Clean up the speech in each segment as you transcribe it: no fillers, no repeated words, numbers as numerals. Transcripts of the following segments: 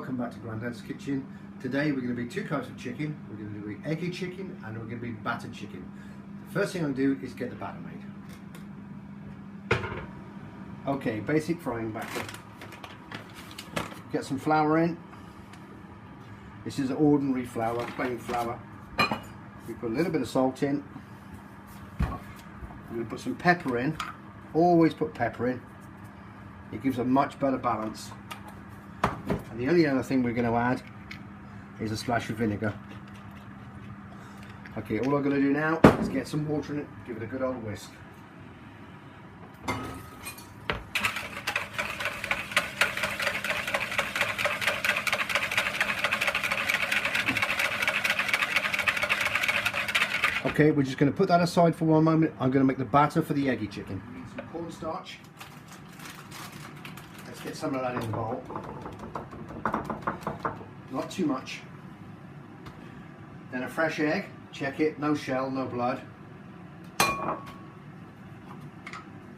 welcome back to Grandads Kitchen. Today we're going to be two types of chicken. We're going to do eggy chicken and we're going to be battered chicken. The first thing I'm going to do is get the batter made. Okay, basic frying batter. Get some flour in. This is ordinary flour, plain flour. We put a little bit of salt in. We're going to put some pepper in. Always put pepper in. It gives a much better balance. And the only other thing we're going to add is a splash of vinegar. Okay, all I'm going to do now is get some water in it, give it a good old whisk. Okay, we're just going to put that aside for one moment. I'm going to make the batter for the eggy chicken. We need some cornstarch. Let's get some of that in the bowl. Not too much. Then a fresh egg. Check it, no shell, no blood.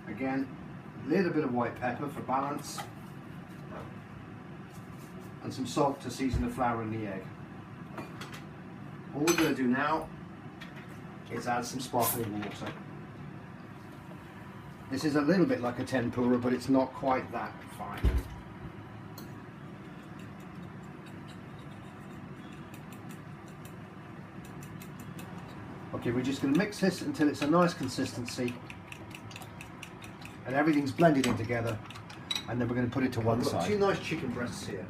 Again, a little bit of white pepper for balance. And some salt to season the flour and the egg. All we're going to do now is add some sparkling water. This is a little bit like a tempura, but it's not quite that fine. Okay, we're just going to mix this until it's a nice consistency and everything's blended in together, and then we're going to put it to one side. Two nice chicken breasts here.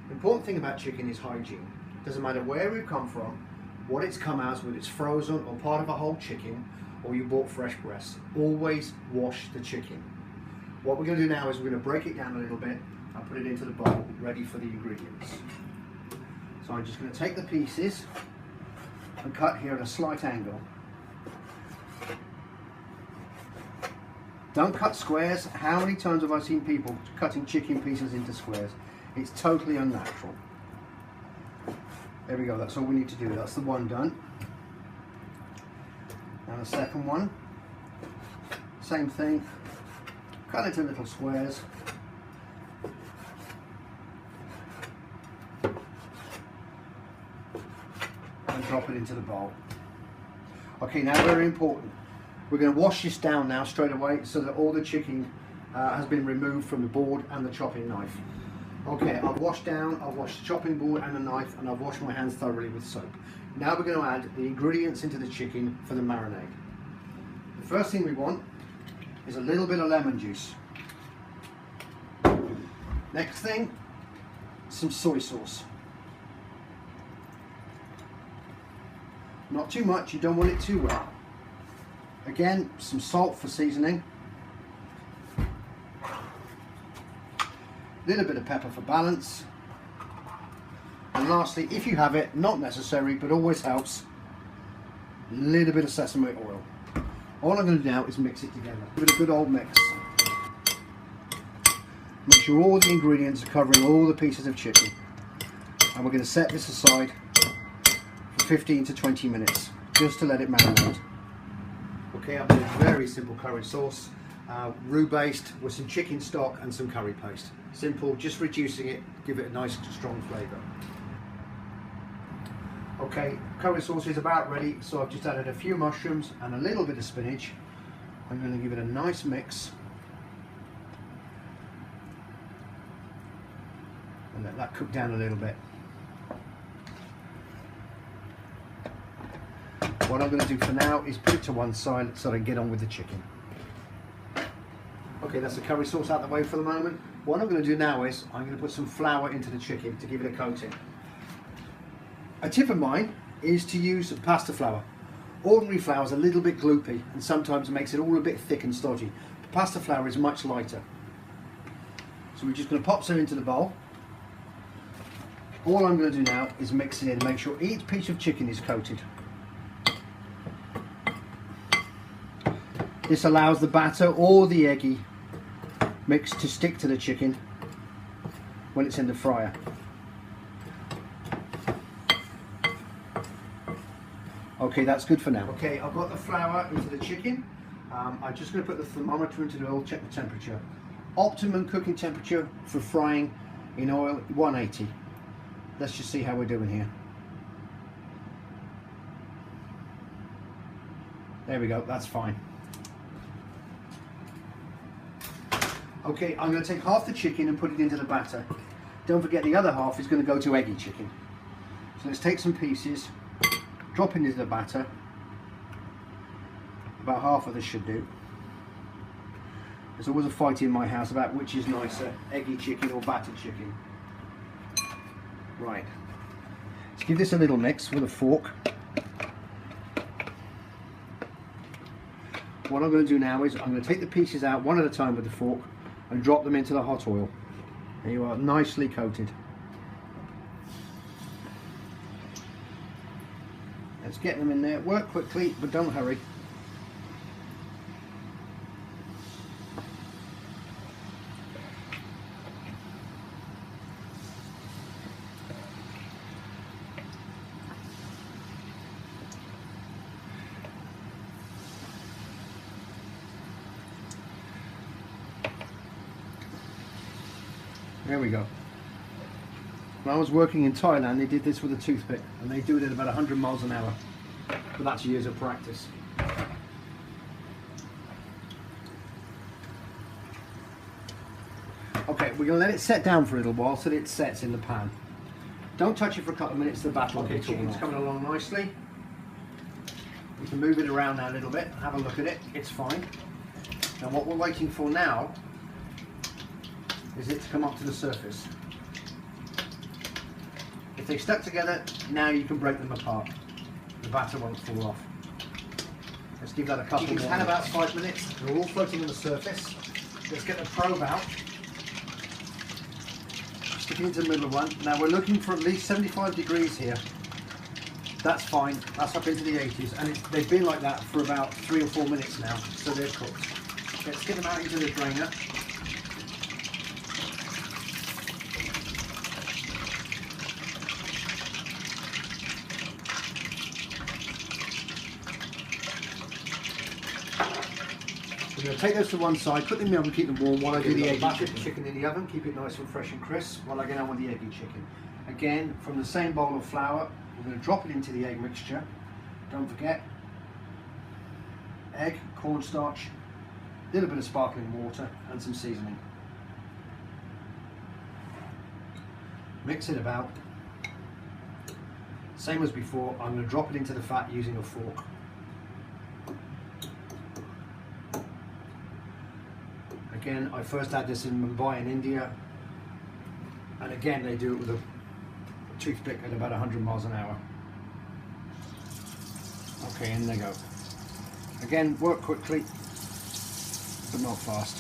The important thing about chicken is hygiene. Doesn't matter where you come from, what it's come out, whether it's frozen or part of a whole chicken or you bought fresh breasts. Always wash the chicken. What we're going to do now is we're going to break it down a little bit and put it into the bowl ready for the ingredients. So I'm just going to take the pieces and cut here at a slight angle. Don't cut squares. How many times have I seen people cutting chicken pieces into squares? It's totally unnatural. There we go, that's all we need to do. That's the one done. And the second one, same thing. Cut it into little squares. And drop it into the bowl. Okay, now very important. We're going to wash this down now straight away so that all the chicken has been removed from the board and the chopping knife. Okay, I've washed down, I've washed the chopping board and the knife, and I've washed my hands thoroughly with soap. Now we're going to add the ingredients into the chicken for the marinade. The first thing we want is a little bit of lemon juice. Next thing, some soy sauce. Not too much, you don't want it too wet. Again, some salt for seasoning. Little bit of pepper for balance, and lastly, if you have it, not necessary but always helps, a little bit of sesame oil. All I'm going to do now is mix it together. Give it a good old mix. Make sure all the ingredients are covering all the pieces of chicken, and we're going to set this aside for 15 to 20 minutes just to let it marinate. Okay, I've made a very simple curry sauce, roux based with some chicken stock and some curry paste. Simple, just reducing it, give it a nice strong flavour. Okay, curry sauce is about ready, so I've just added a few mushrooms and a little bit of spinach. I'm going to give it a nice mix and let that cook down a little bit. What I'm going to do for now is put it to one side so I can get on with the chicken. Okay, that's the curry sauce out of the way for the moment. What I'm going to do now is I'm going to put some flour into the chicken to give it a coating. A tip of mine is to use pasta flour. Ordinary flour is a little bit gloopy and sometimes makes it all a bit thick and stodgy. But pasta flour is much lighter. So we're just going to pop some into the bowl. All I'm going to do now is mix it in and make sure each piece of chicken is coated. This allows the batter or the eggy mix to stick to the chicken when it's in the fryer. Okay, that's good for now. Okay, I've got the flour into the chicken. I'm just going to put the thermometer into the oil, check the temperature. Optimum cooking temperature for frying in oil, 180. let's just see how we're doing here. There we go, that's fine. Okay, I'm going to take half the chicken and put it into the batter. Don't forget the other half is going to go to Eggy chicken. So let's take some pieces, drop into the batter. About half of this should do. There's always a fight in my house about which is nicer, Eggy chicken or battered chicken. Right, let's give this a little mix with a fork. What I'm going to do now is I'm going to take the pieces out one at a time with the fork and drop them into the hot oil. There you are, nicely coated. Let's get them in there. Work quickly, but don't hurry. There we go. When I was working in Thailand, they did this with a toothpick, and they do it at about 100 miles an hour. But that's years of practice. Okay, we're going to let it set down for a little while so that it sets in the pan. Don't touch it for a couple of minutes, the batter will get chicken's coming along nicely. We can move it around now a little bit, have a look at it, it's fine. Now what we're waiting for now is it to come up to the surface. If they stuck together, now you can break them apart. The batter won't fall off. Let's give that a couple more minutes. Had about 5 minutes. They're all floating on the surface. Let's get the probe out. Stick it into the middle of one. Now we're looking for at least 75 degrees here. That's fine. That's up into the 80s, and they've been like that for about 3 or 4 minutes now, so they're cooked. Let's get them out into the drainer. We're going to take those to one side, put them in the oven, keep them warm while I do the Eggy chicken in the oven, keep it nice and fresh and crisp while I get on with the Eggy chicken. Again, from the same bowl of flour, we're going to drop it into the egg mixture. Don't forget, egg, cornstarch, a little bit of sparkling water and some seasoning. Mix it about. Same as before, I'm going to drop it into the fat using a fork. Again, I first had this in Mumbai in India, and again they do it with a toothpick at about 100 miles an hour. Okay, in they go. Again, work quickly, but not fast.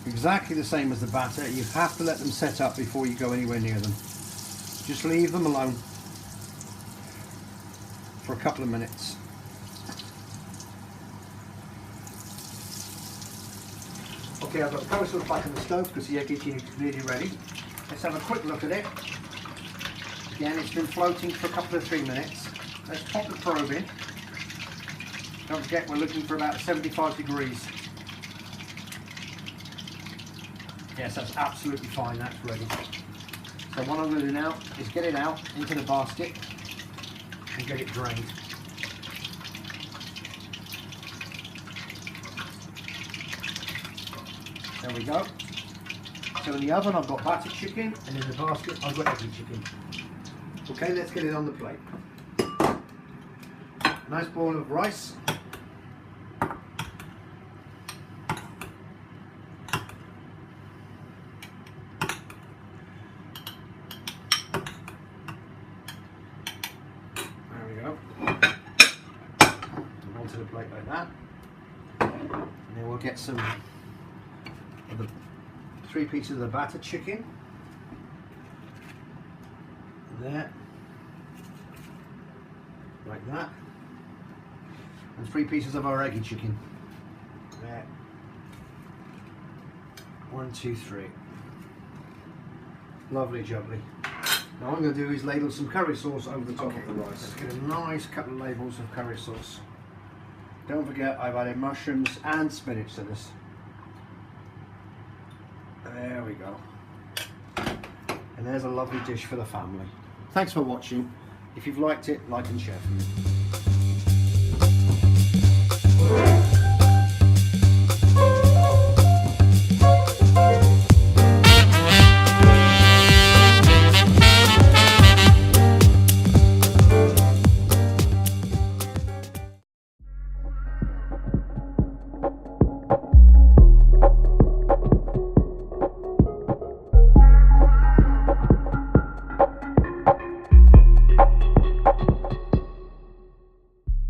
Exactly the same as the batter, you have to let them set up before you go anywhere near them. Just leave them alone for a couple of minutes. Okay, I've got the cover sauce back on the stove because the Eggy chicken is nearly ready. Let's have a quick look at it. Again, it's been floating for a couple of 3 minutes. Let's pop the probe in. Don't forget, we're looking for about 75 degrees. Yes, that's absolutely fine, that's ready. So what I'm going to do now is get it out into the basket and get it drained. There we go. So in the oven I've got battered chicken, and in the basket I've got Eggy chicken. Okay, let's get it on the plate. Nice bowl of rice. There we go. Onto the plate like that. And then we'll get some of the 3 pieces of the battered chicken. There. Like that. And 3 pieces of our Eggy chicken. There. 1, 2, 3. Lovely jubbly. Now what I'm going to do is ladle some curry sauce over the top of the rice. Let's get a nice couple of ladles of curry sauce. Don't forget I've added mushrooms and spinach to this. There we go. And there's a lovely dish for the family. Thanks for watching. If you've liked it, like and share for me.